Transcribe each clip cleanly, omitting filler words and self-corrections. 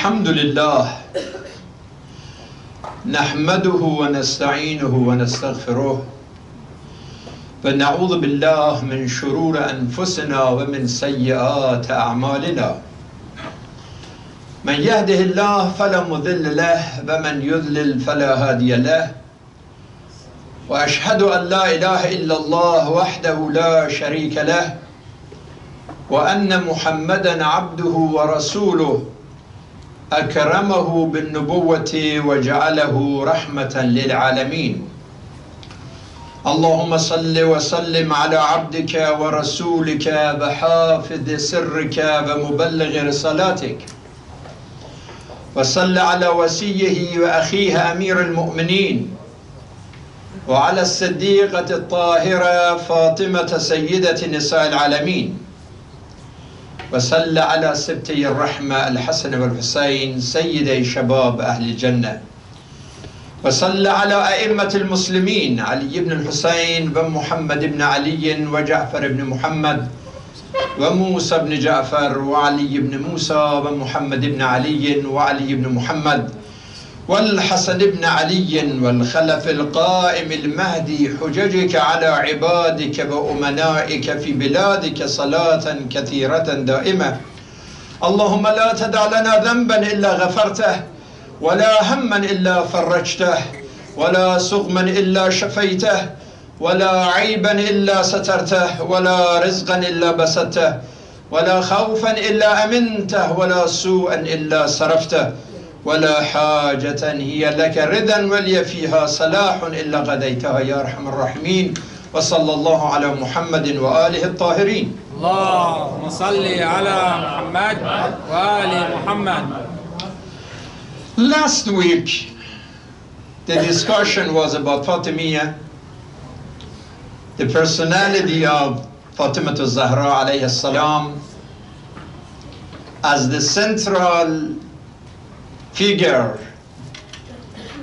الحمد لله نحمده ونستعينه ونستغفره ونعوذ بالله من شرور أنفسنا ومن سيئات أعمالنا من يهده الله فلا مضل له ومن يضلل فلا هادي له وأشهد أن لا إله إلا الله وحده لا شريك له وأن محمدا عبده ورسوله أكرمه بالنبوة وجعله رحمة للعالمين اللهم صل وسلم على عبدك ورسولك وحافظ سرك ومبلغ رسالاتك وصل على وصيه وأخيه أمير المؤمنين وعلى الصديقة الطاهرة فاطمة سيدة نساء العالمين وصل على سبتي الرحمة الحسن والحسين سيدي شباب أهل الجنة وصل على أئمة المسلمين علي بن الحسين ومحمد بن علي وجعفر بن محمد وموسى بن جعفر وعلي بن موسى ومحمد بن علي وعلي بن محمد والحسن بن علي والخلف القائم المهدي حججك على عبادك وأمنائك في بلادك صلاة كثيرة دائمة اللهم لا تدع لنا ذنبا إلا غفرته ولا هما إلا فرجته ولا سقما إلا شفيته ولا عيبا إلا سترته ولا رزقا إلا بسطته ولا خوفا إلا أمنته ولا سوءا إلا صرفته ولا حاجة هي لك رضا ولي فيها صلاح إلا قضيتها يا أرحم الراحمين وصلى الله على محمد وآله الطاهرين اللهم صل على محمد وآل محمد. Last week the discussion was about Fatimiyya, the personality of Fatimah al-Zahra alayhi salam as the central figure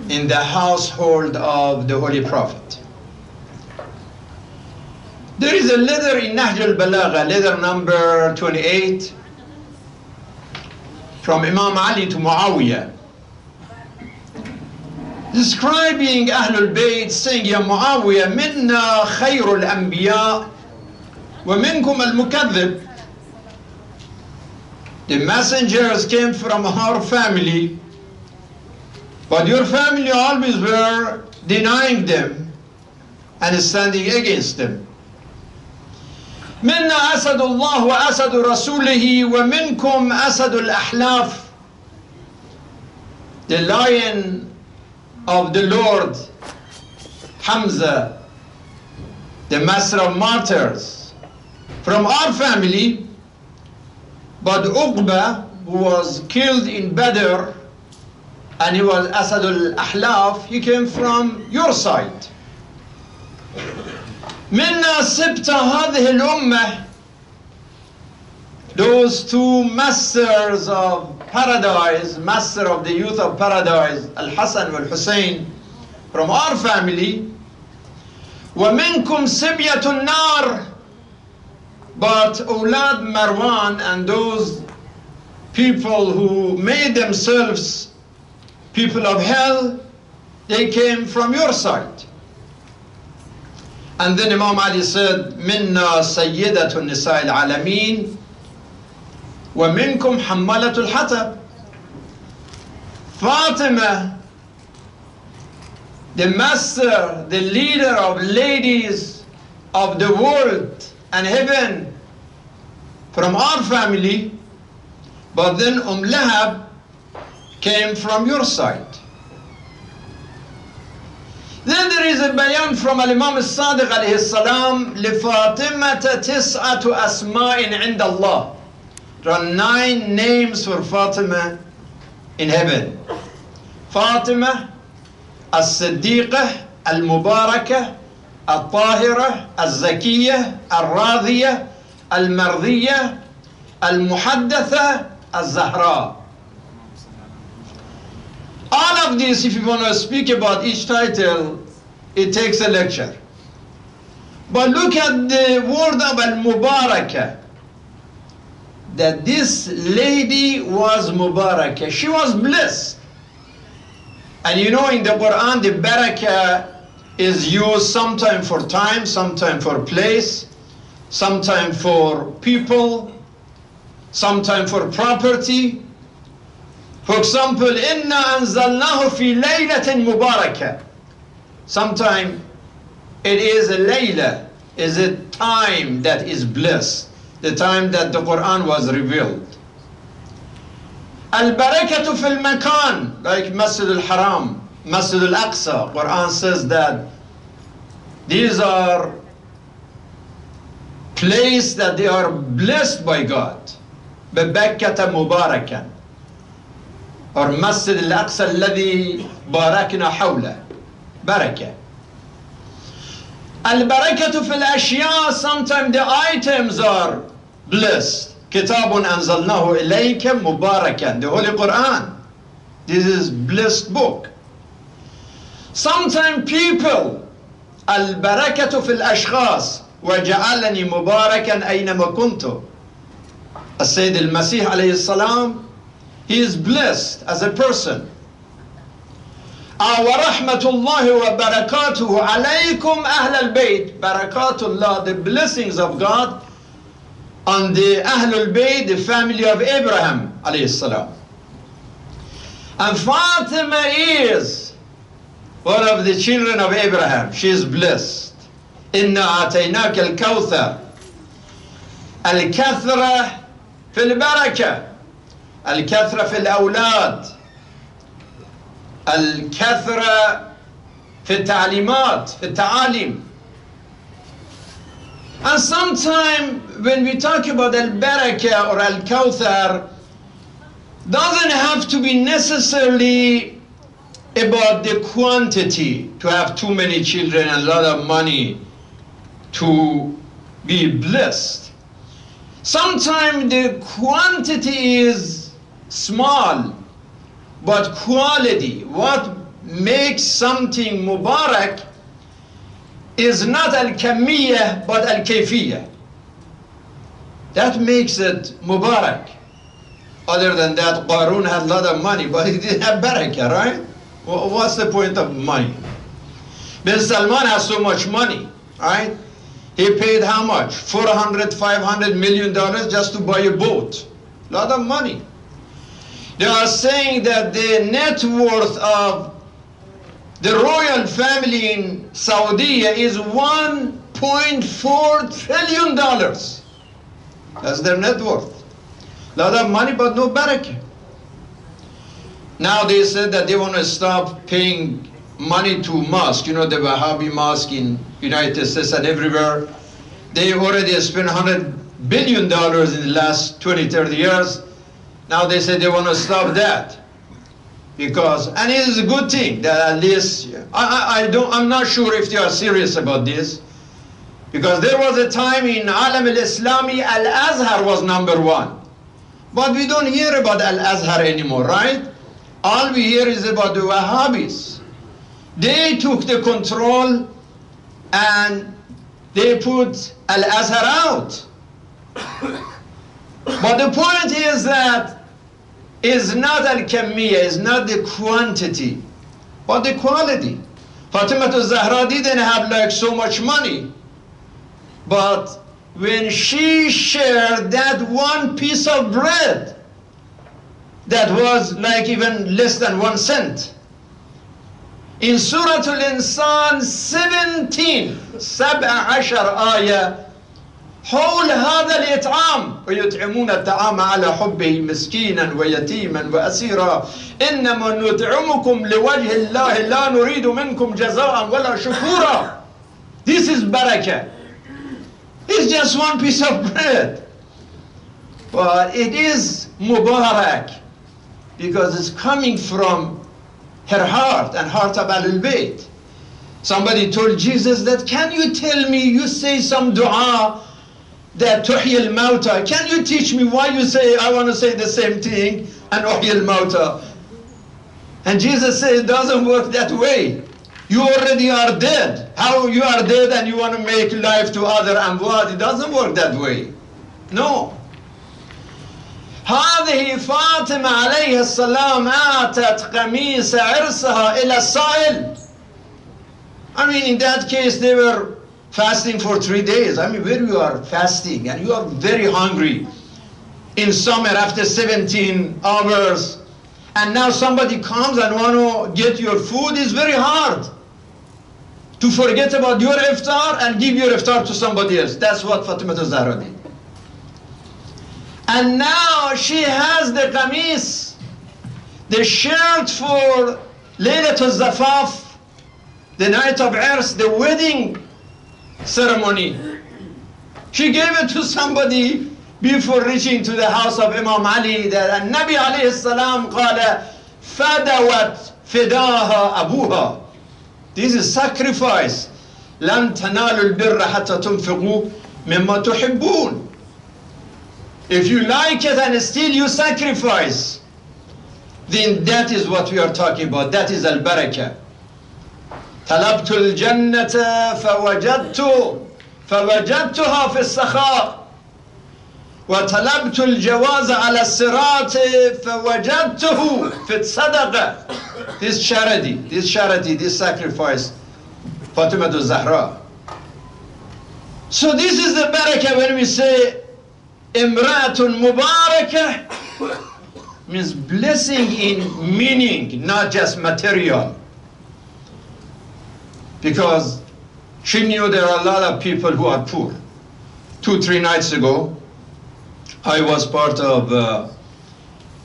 in the household of the Holy Prophet. There is a letter in Nahj al-Balagha, letter number 28, from Imam Ali to Muawiyah, describing Ahlul Bayt, saying, Ya Muawiyah, minna khayrul anbiya wa minkum al-mukadhib. The messengers came from our family, but your family always were denying them and standing against them. منا أسد الله وأسد رسوله ومنكم أسد الأحلاف. The lion of the Lord, Hamza, the master of martyrs, from our family, but Uqba, who was killed in Badr, and he was Asad al-Ahlaf, he came from your side. Minna sibta hadhihi al-ummah, those two masters of paradise, master of the youth of paradise, Al-Hasan wal-Hussein, from our family. وَمِنْكُمْ سِبْيَةُ النَّارِ. But Awlad Marwan and those people who made themselves people of hell, they came from your side. And then Imam Ali said, Minna Sayyidatun Nisa'il Alameen wa minkum Hammalatul Hatab. Fatima, the master, the leader of ladies of the world and heaven, from our family, but then Lahab came from your side. Then there is a bayan from Imam al-Sadiq alayhi salam, لِفَاطِمَةَ تِسْعَةُ أَسْمَاءٍ عِنْدَ اللَّهِ. There are 9 names for Fatima in heaven. Fatima, al-Siddiqah, al-Mubarakah, al-Tahirah, al-Zakiyah, al-Radiyah, al-Mardiyah, al-Muhaddatha, al-Zahra. All of this, if you want to speak about each title, it takes a lecture. But look at the word of al-Mubarakah. that this lady was Mubarakah. She was blessed. And you know, in the Quran, the barakah is used sometime for time, sometime for place, sometime for people, sometime for property. For example, إِنَّا أَنزَلْنَاهُ فِي لَيْلَةٍ مُبَارَكَةٍ. Sometime it is a layla, is a time that is blessed, the time that the Quran was revealed. Al-barakatu fil makan, like Masjid al-Haram, Masjid al-Aqsa. Quran says that these are places that they are blessed by God. Bakkata mubarakan. Or Masjid al-Aqsa alladhi barakna hawla. Barakah. Al-barakatu fil ashya, sometimes the items are blessed. Kitabun anzalnahu ilayka mubarakan, the Holy Quran. This is blessed book. Sometimes people, al-barakatu fil ashkhas, وَجَعَلَنِي مُبَارَكًا أَيْنَمَا كُنْتُ. As-Sayyid al-Masih alayhi salam, he is blessed as a person. وَرَحْمَةُ اللَّهِ وَبَرَكَاتُهُ عَلَيْكُمْ أَهْلَ الْبَيْتِ. Barakatullah, the blessings of God on the Ahlul Bayt, the family of Abraham alayhi salam. And Fatima is one of the children of Abraham. She is blessed. إِنَّا أَعْتَيْنَاكَ الْكَوْثَرَ. الْكَثْرَةِ في البركة، الكثرة في الأولاد، الكثرة في التعليمات، في التعاليم. And sometimes when we talk about al-barakah or al-kawthar, doesn't have to be necessarily about the quantity, to have too many children and a lot of money to be blessed. Sometimes the quantity is small, but quality, what makes something mubarak, is not al-kamiyah but al-kayfiyah. That makes it mubarak. Other than that, Qarun had a lot of money, but he didn't have barakah, right? What's the point of money? Bin Salman has so much money, right? He paid how much? $400, $500 million just to buy a boat. A lot of money. They are saying that the net worth of the royal family in Saudi is $1.4 trillion. That's their net worth. A lot of money, but no barakah. Now they said that they want to stop paying money to mosque. You know, the Wahhabi mosque in United States and everywhere. They already spent $100 billion in the last 20, 30 years. Now they say they want to stop that. Because, and it is a good thing that at least, I'm not sure if they are serious about this. Because there was a time in Alam al-Islami, Al-Azhar was #1. But we don't hear about Al-Azhar anymore, right? All we hear is about the Wahhabis. They took the control and they put Al-Azhar out. But the point is that it's not al-kamiyya, it's not the quantity, but the quality. Fatima al-Zahra didn't have like so much money, but when she shared that one piece of bread that was like even less than 1 cent, in Surah Al-Insan 17 آية حول هذا الإطعام ويطعمون الطعام على حبه مسكينا ويتيما وأسيرا إنما نطعمكم لوجه الله لا نريد منكم جزاء ولا شكورا. This is barakah. It's just one piece of bread, but it is mubarak because it's coming from her heart and heart of Ahlul Bayt. Somebody told Jesus that, can you tell me, you say some dua that tuhyi al-mauta, can you teach me why you say, I want to say the same thing, and uhyi al-mauta? And Jesus said, it doesn't work that way. You already are dead. How you are dead and you want to make life to other amwat? It doesn't work that way. No. هذه فاطمة عليه السلام أعطت قميص عرسها إلى السائل. I mean, in that case, they were fasting for 3 days. I mean, where you are fasting and you are very hungry in summer after 17 hours, and now somebody comes and want to get your food, is very hard to forget about your iftar and give your iftar to somebody else. That's what Fatima Zahra did. And now she has the qamis, the shirt for Laylatul Zafaf, the night of Urs, the wedding ceremony. She gave it to somebody before reaching to the house of Imam Ali. That Nabi alayhi salam قال فدوت فداها أبوها. This is sacrifice. لن تنالوا البر حتى تنفقوا مما تحبون. If you like it and still you sacrifice, then that is what we are talking about. That is al-barakah. طلبت الجنة فوجدتها في السخاء وطلبت الجواز على الصراط فوجدته في الصدقة. This charity, this sacrifice, Fatima Zahra. So this is the barakah when we say Imratun Mubarakah, means blessing in meaning, not just material. Because she knew there are a lot of people who are poor. 2-3 nights ago, I was part of a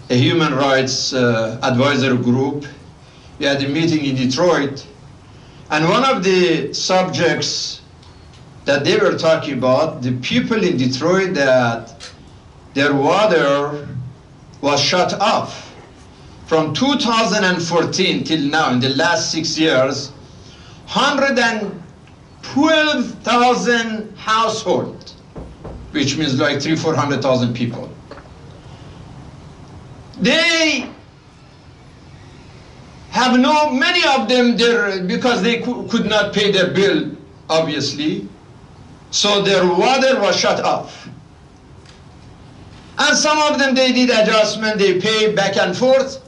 human rights advisor group. We had a meeting in Detroit, and one of the subjects that they were talking about, the people in Detroit, that their water was shut off. From 2014 till now, in the last 6 years, 112,000 households, which means like 300,000-400,000 people. They have many of them there because they could not pay their bill, obviously, so their water was shut off. And some of them, they did adjustment, they paid back and forth.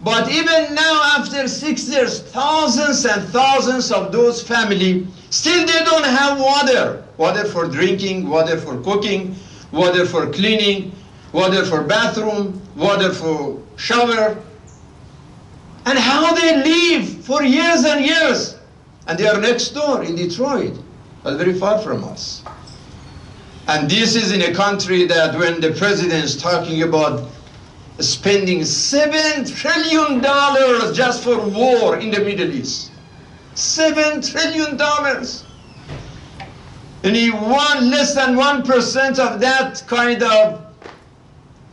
But even now, after 6 years, thousands and thousands of those families, still they don't have water. Water for drinking, water for cooking, water for cleaning, water for bathroom, water for shower. And how they live for years and years. And they are next door in Detroit, but very far from us. And this is in a country that when the president is talking about spending $7 trillion just for war in the Middle East. $7 trillion. And he wants less than 1% of that kind of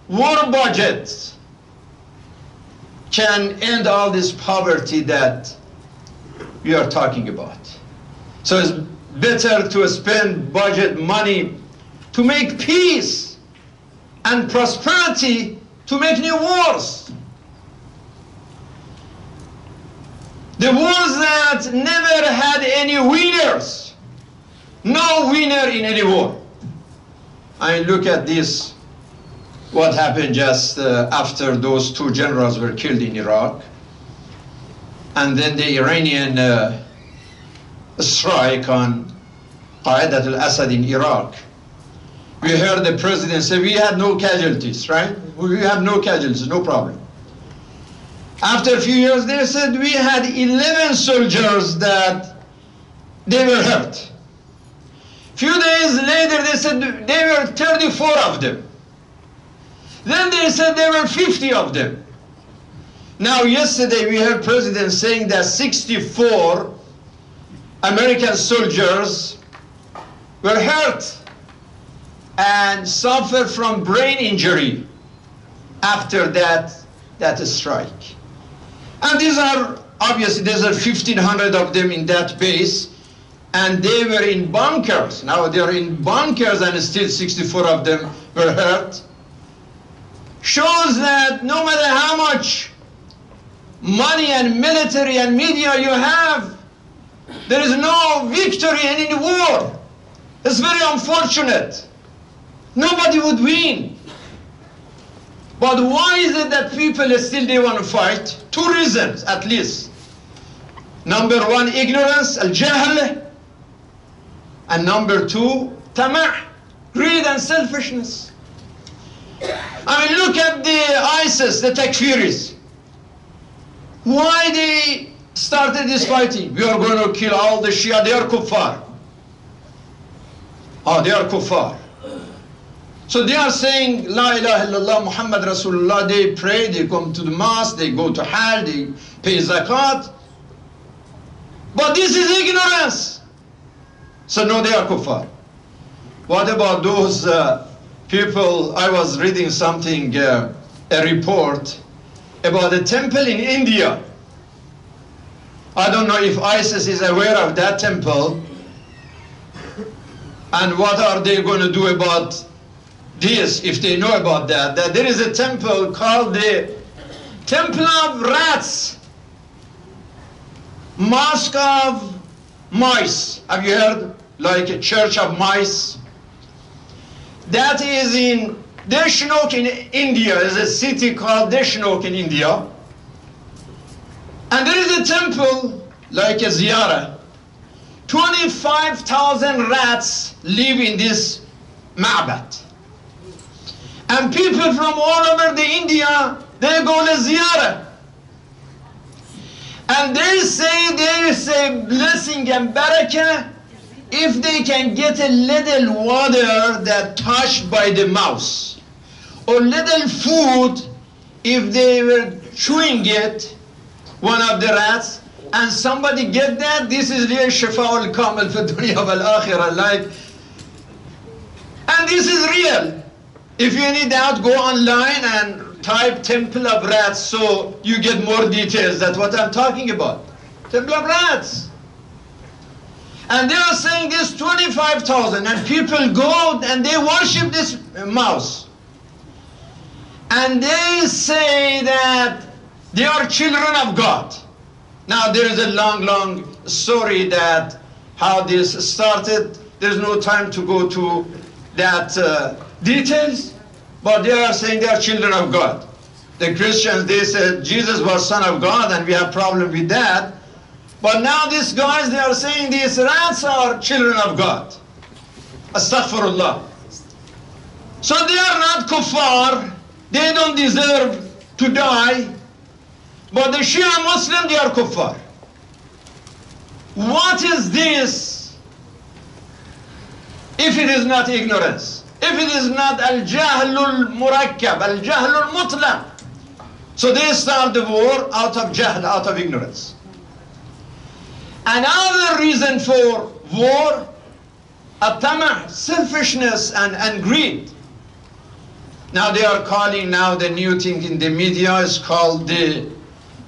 war budget can end all this poverty that we are talking about. So it's better to spend budget money to make peace and prosperity, to make new wars. The wars that never had any winners. No winner in any war. I mean, look at this, what happened just after those 2 generals were killed in Iraq. And then the Iranian strike on Qaidat al-Assad in Iraq. We heard the president say, we had no casualties, right? We have no casualties, no problem. After a few years, they said we had 11 soldiers that they were hurt. Few days later, they said there were 34 of them. Then they said there were 50 of them. Now, yesterday, we heard President saying that 64 American soldiers were hurt and suffered from brain injury after that strike. And these are, obviously, there's 1,500 of them in that base, and they were in bunkers. Now they're in bunkers and still 64 of them were hurt. Shows that no matter how much money and military and media you have, there is no victory in any war. It's very unfortunate. Nobody would win. But why is it that people still they want to fight? Two reasons at least. Number one, ignorance, al-jahl. And number two, tama', greed and selfishness. I mean, look at the ISIS, the Takfiris. Why they started this fighting? We are going to kill all the Shia, they are kuffar. Oh, they are kuffar. So they are saying, La ilaha illallah, Muhammad Rasulullah, they pray, they come to the mosque, they go to Hajj, they pay zakat. But this is ignorance. So no, they are kuffar. What about those people? I was reading something, a report about a temple in India. I don't know if ISIS is aware of that temple, and what are they going to do about this, if they know about that there is a temple called the Temple of Rats, Mosque of Mice. Have you heard? Like a church of mice. That is in Deshnok in India. There's a city called Deshnok in India. And there is a temple, like a ziyarah. 25,000 rats live in this ma'bad. And people from all over the India, they go to ziyarah. And they say blessing and barakah if they can get a little water that touched by the mouse, or little food if they were chewing it, one of the rats, and somebody get that. This is real shifa al-kamil fi dunya wal akhirah, like, and this is real. If you need that, go online and type Temple of Rats, so you get more details. That's what I'm talking about. Temple of Rats. And they are saying this 25,000, and people go and they worship this mouse. And they say that they are children of God. Now there is a long story that how this started. There's no time to go to that details, but they are saying they are children of God. The Christians, they said Jesus was Son of God, and we have problem with that. But now these guys, they are saying these rats are children of God. Astaghfirullah. So they are not kuffar. They don't deserve to die. But the Shia Muslim, they are kuffar. What is this if it is not ignorance? If it is not al-jahlul murakkab, al-jahlul mutlaq? So they start the war out of jahl, out of ignorance. Another reason for war, at-tama', selfishness and greed. Now they are calling, now the new thing in the media is called the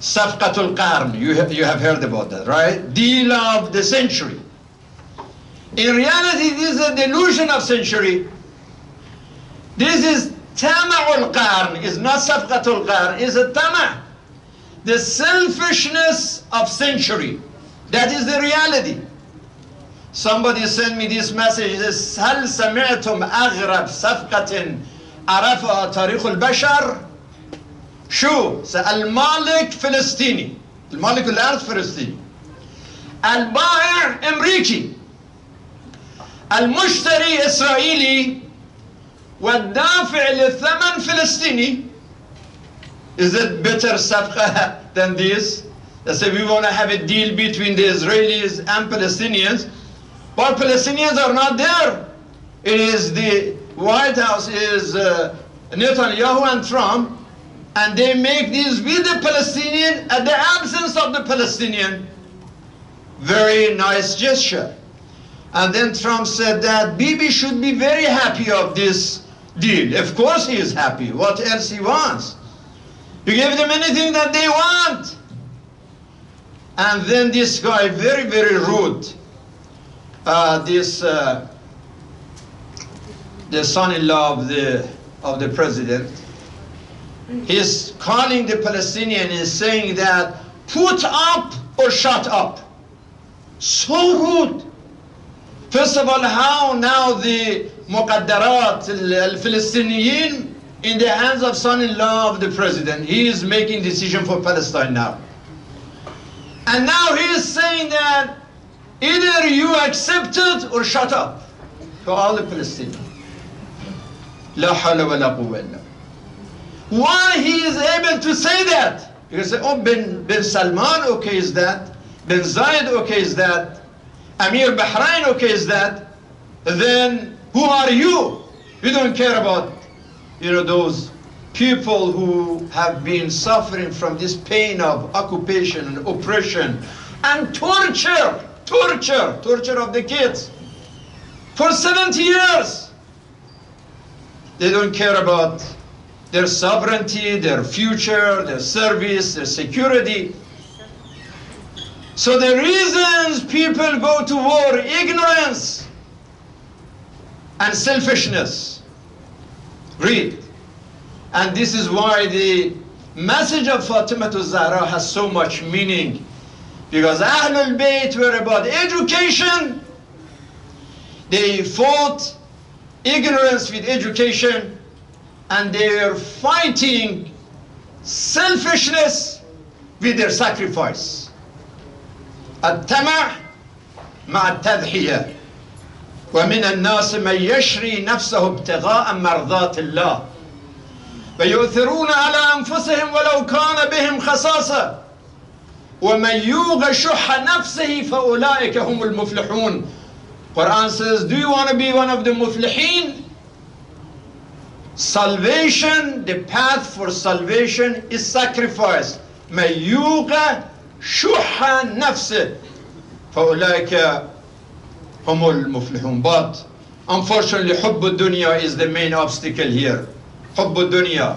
Safqatul Qarn. You have heard about that, right? Deal of the century. In reality, this is a delusion of century. This is Tama'ul Qarn, is not Safqatul Qarn, is a tama', the selfishness of century. That is the reality. Somebody sent me this message. It says, هل سمعتم أغرب صفقة عرفها تاريخ البشر؟ شو؟ المالك فلسطيني. المالك الأرض فلسطيني. البائع أمريكي. المشتري إسرائيلي. والدافع للثمن فلسطيني. Is it better صفقة than this? They say we want to have a deal between the Israelis and Palestinians, but Palestinians are not there. It is the White House is Netanyahu and Trump, and they make this with the Palestinian at the absence of the Palestinian. Very nice gesture. And then Trump said that Bibi should be very happy of this deal. Of course he is happy. What else he wants? You give them anything that they want. And then this guy, very rude, the son-in-law of the president, he's calling the Palestinian and saying that put up or shut up. So rude. First of all, how now the muqaddarat al-Palestiniyin in the hands of son-in-law of the president. He is making decision for Palestine now. And now he is saying that either you accept it or shut up to all the Palestinians. La hawla wa la quwwata illa billah. Why he is able to say that? Because oh, bin Salman okay is that, bin Zayed okay is that, Amir Bahrain okay is that, then who are you? You don't care about, you know, those people who have been suffering from this pain of occupation and oppression and torture of the kids for 70 years. They don't care about their sovereignty, their future, their service, their security. So the reasons people go to war, ignorance and selfishness. Read. And this is why the message of Fatima al-Zahra has so much meaning. Because Ahlul Bayt were about education. They fought ignorance with education, and they were fighting selfishness with their sacrifice. التمع مع التضحية ومن الناس من يشري نفسه ابتغاء مرضات الله ويؤثرون على أنفسهم ولو كان بهم خصاصة ومن يوق شح نفسه فأولئك هم المفلحون. Quran says, do you want to be one of the muflihin? Salvation, the path for salvation is sacrifice. من يوق شح نفسه فأولئك هم المفلحون. But unfortunately, حب الدنيا is the main obstacle here. حب الدنيا.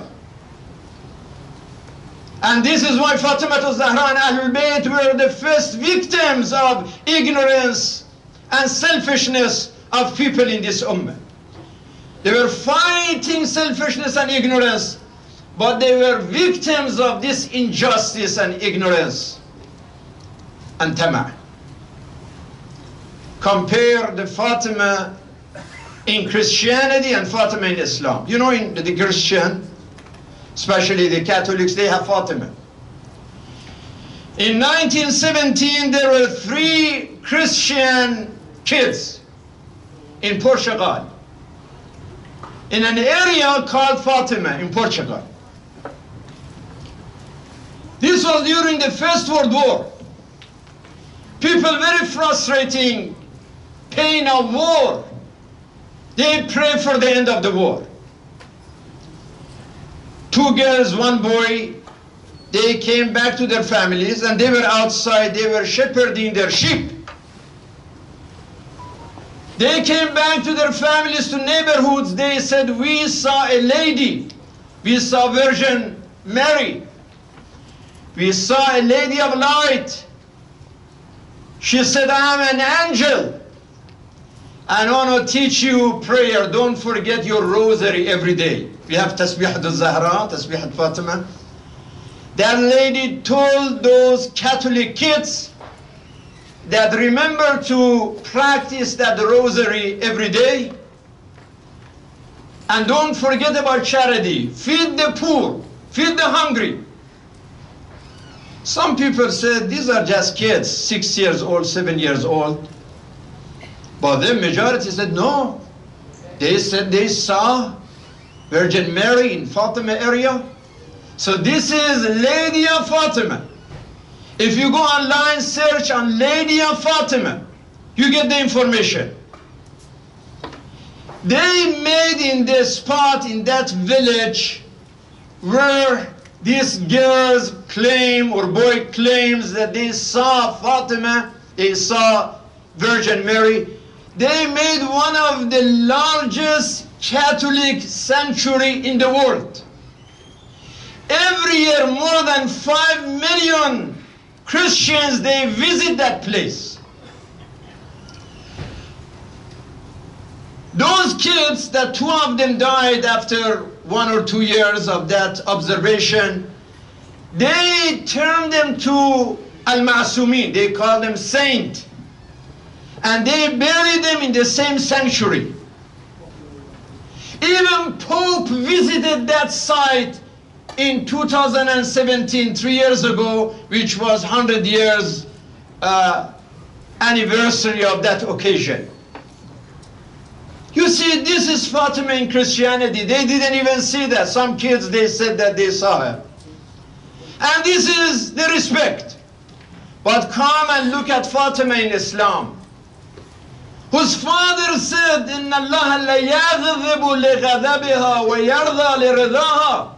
And this is why Fatima al-Zahra and Ahlul Bayt were the first victims of ignorance and selfishness of people in this ummah. They were fighting selfishness and ignorance, but they were victims of this injustice and ignorance and tama'. Compare the Fatima in Christianity and Fatima in Islam. You know, in the Christian, especially the Catholics, they have Fatima. In 1917, there were 3 Christian kids in Portugal, in an area called Fatima in Portugal. This was during the First World War. People very frustrating, pain of war. They pray for the end of the war. 2 girls, 1 boy, they came back to their families and they were outside, they were shepherding their sheep. They came back to their families, to neighborhoods. They said, we saw a lady. We saw Virgin Mary. We saw a lady of light. She said, I'm an angel. I want to teach you prayer. Don't forget your rosary every day. We have Tasbih al-Zahra, Tasbih al-Fatima. That lady told those Catholic kids that remember to practice that rosary every day. And don't forget about charity. Feed the poor, feed the hungry. Some people said these are just kids, 6 years old, 7 years old. But the majority said no. They said they saw Virgin Mary in Fatima area. So this is Lady of Fatima. If you go online, search on Lady of Fatima, you get the information. They made in the spot in that village where these girls claim, or boy claims, that they saw Fatima, they saw Virgin Mary. They made one of the largest Catholic sanctuary in the world. Every year, more than 5 million Christians, they visit that place. Those kids, that 2 of them died after 1 or 2 years of that observation, they turned them to Al-Ma'sumin. They call them saint. And they buried them in the same sanctuary. Even Pope visited that site in 2017, 3 years ago, which was 100 years anniversary of that occasion. You see, this is Fatima in Christianity. They didn't even see that. Some kids, they said that they saw her. And this is the respect. But come and look at Fatima in Islam, whose father said, إِنَّ اللَّهَ لَيَغْضِبُ لِغَضَبِهَا وَيَرْضَى لِرِضَاهَا.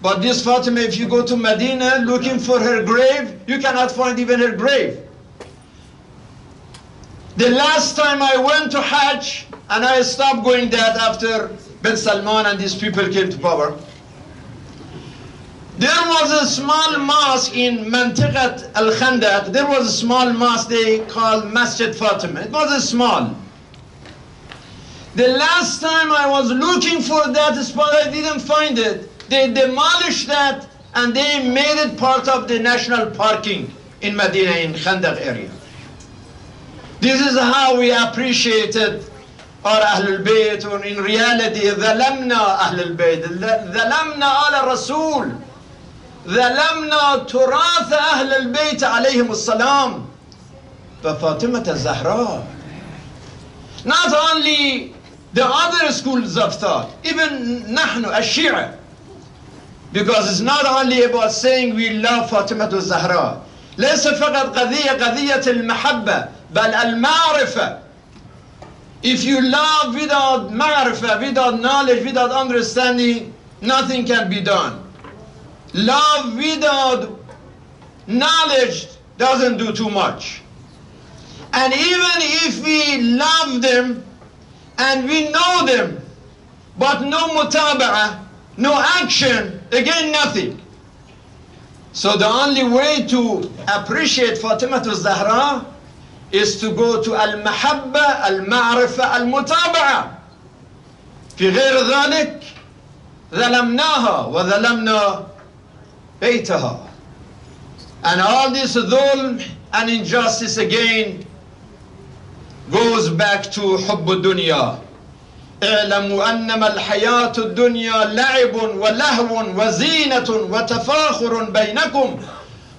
But this Fatima, if you go to Medina looking for her grave, you cannot find even her grave. The last time I went to Hajj, and I stopped going that after bin Salman and these people came to power, there was a small mosque in Mantiqat al-Khandaq. There was a small mosque they called Masjid Fatima. It was a small. The last time I was looking for that spot, I didn't find it. They demolished that and they made it part of the national parking in Medina, in Khandaq area. This is how we appreciated our Ahlul Bayt, or in reality, ظلمنا Ahlul Bayt, ظلمنا على الرسول, ظلمنا تراث أهل البيت عليهم السلام. ففاطمة الزهراء. Not only the other schools of thought, even نحن الشيعة, because it's not only about saying we love فاطمة الزهراء. ليس فقط قضية المحبة بل المعرفة. If you love without معرفة, without knowledge, without understanding, nothing can be done. Love without knowledge doesn't do too much. And even if we love them and we know them, but no mutaba'ah, no action, again nothing. So the only way to appreciate Fatima al-Zahra is to go to al-mahabba, al-ma'rifa, al-mutaba'a. في غير ذلك ظلمناها وظلمنا بيتها. And all this dhulm and injustice again goes back to حب الدنيا. اعلموا أنما الحياة الدنيا لعب ولهو وزينة وتفاخر بينكم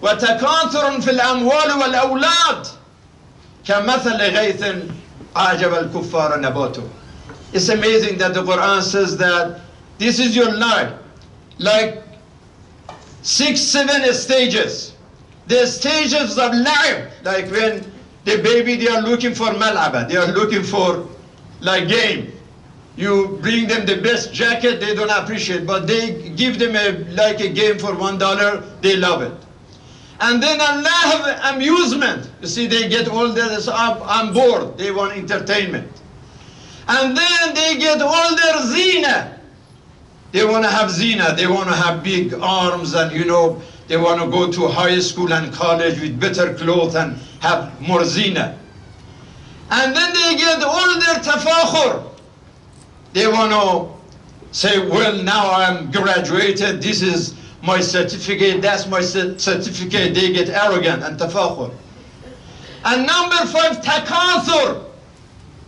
وتكاثر في الأموال والأولاد كمثل غيث أعجب الكفار نباته. It's amazing that the Quran says that this is your life, like 6, 7 stages. The stages of life, like when the baby, they are looking for mal'aba, they are looking for like game. You bring them the best jacket, they don't appreciate, but they give them like a game for $1, they love it. And then Allah have amusement. You see, they get older, so I'm bored, they want entertainment. And then they get older, zina. They want to have zina, they want to have big arms, and you know, they want to go to high school and college with better clothes and have more zina. And then they get older, tafakhur. They want to say, well, now I'm graduated, this is my certificate, that's my certificate. They get arrogant and tafakhur. And number 5, takathur.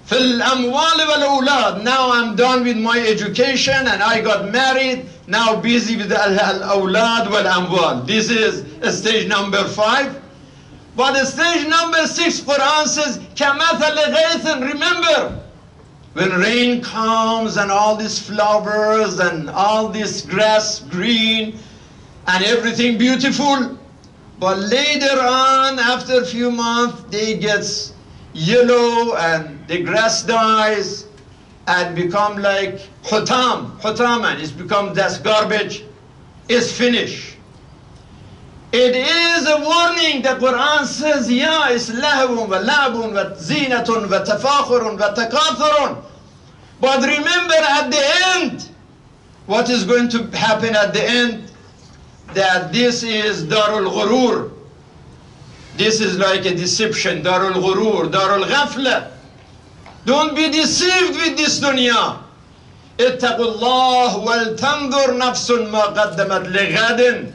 في الأموال والأولاد. Now I'm done with my education and I got married. Now busy with الأولاد والأموال. This is stage number 5. But stage number 6, Quran says, كَمَثَلِ غَيْثٍ. Remember, when rain comes and all these flowers and all this grass green and everything beautiful, but later on, after a few months, they get yellow and the grass dies and become like hutaman. It's become that's garbage. It's finished. It is a warning. The Quran says, yeah, it's lahwun wa la'bun wa zinatun wa tafakhurun wa takathurun. But remember at the end, what is going to happen at the end? That this is darul ghurur. This is like a deception, darul ghurur, darul ghafla. Don't be deceived with this dunya. اتقوا الله ولتنظر نفس ما قدمت لغد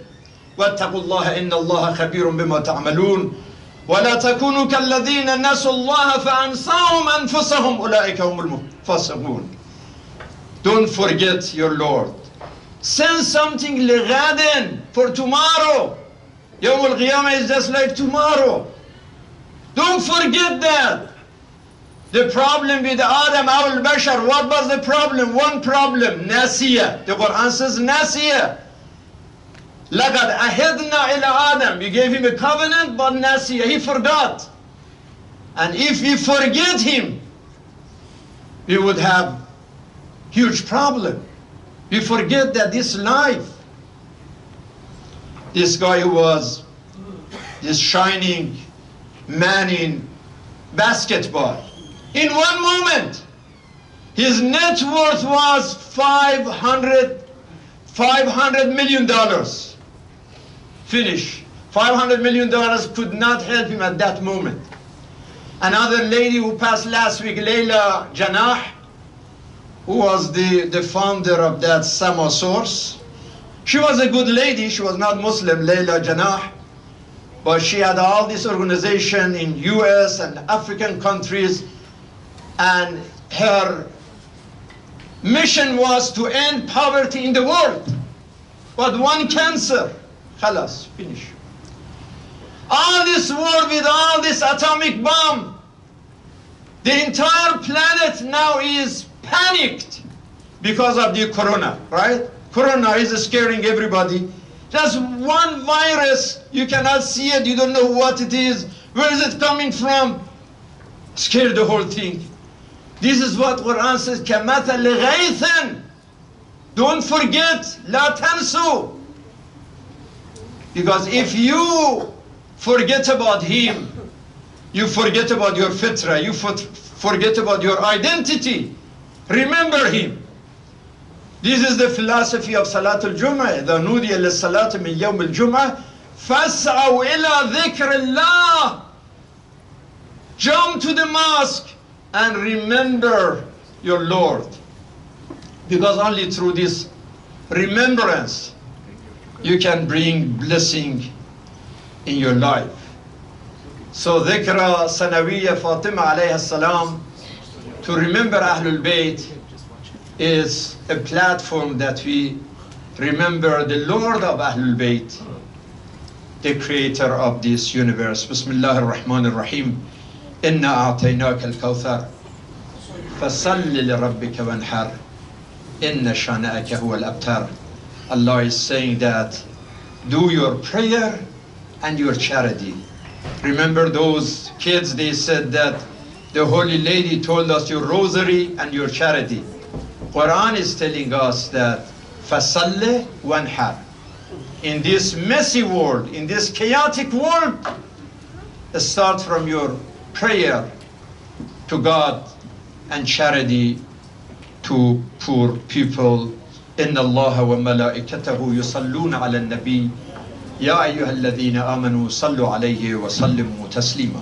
واتقوا الله إن الله خبير بما تعملون ولا تكونوا كالذين نسوا الله فأنساهم أنفسهم أولئك هم الفاسقون. Don't forget your Lord. Send something لغدن, for tomorrow. Yawm al-Qiyamah is just like tomorrow. Don't forget that. The problem with Adam al-Bashar, what was the problem? One problem, nasiya. The Quran says nasiya. لَقَدْ أَهِدْنَا إِلَىٰ Adam. You gave him a covenant, but nasiya, he forgot. And if we forget him, we would have huge problem. We forget that this life, this guy who was this shining man in basketball, in one moment, his net worth was $500 million. Finish. $500 million could not help him at that moment. Another lady who passed last week, Layla Janah, who was the founder of that Sama source. She was a good lady. She was not Muslim, Layla Janah, but she had all this organization in US and African countries, and her mission was to end poverty in the world. But one cancer, khalas, finish. All this world with all this atomic bomb, the entire planet now is panicked because of the corona, right? Corona is scaring everybody. Just one virus, you cannot see it, you don't know what it is, where is it coming from? Scare the whole thing. This is what Quran says, كَمَثَلِ غَيْثٍ. Don't forget, لَا تَنْسُوا. Because if you forget about him, you forget about your fitra, you forget about your identity. Remember him. This is the philosophy of Salatul Jum'ah. إِذَا نُودِيَ لِلصَّلَاةِ مِنْ يَوْمِ الْجُمْعَةِ فَاسْعَوْا إِلَى ذِكْرِ اللَّهِ. Jump to the mosque and remember your Lord. Because only through this remembrance you can bring blessing in your life. So Dhikra Sanawiyya Fatima alayhi salam, to remember Ahlul Bayt, is a platform that we remember the Lord of Ahlul Bayt, the creator of this universe. Bismillah ar-Rahman ar-Rahim. Inna a'tainaka al-Kawthar fasalli li rabbika wanhar inna shana'aka huwa al-abtar. Allah is saying that do your prayer and your charity. Remember those kids, they said that the Holy Lady told us your rosary and your charity. Quran is telling us that fasalli wanhar. In this messy world, in this chaotic world, start from your prayer to God and charity to poor people. Inna Allah wa malaikatahu yusalluna ala nabi ya ayyuhalladhina amanu sallu alayhi wa sallimu taslima.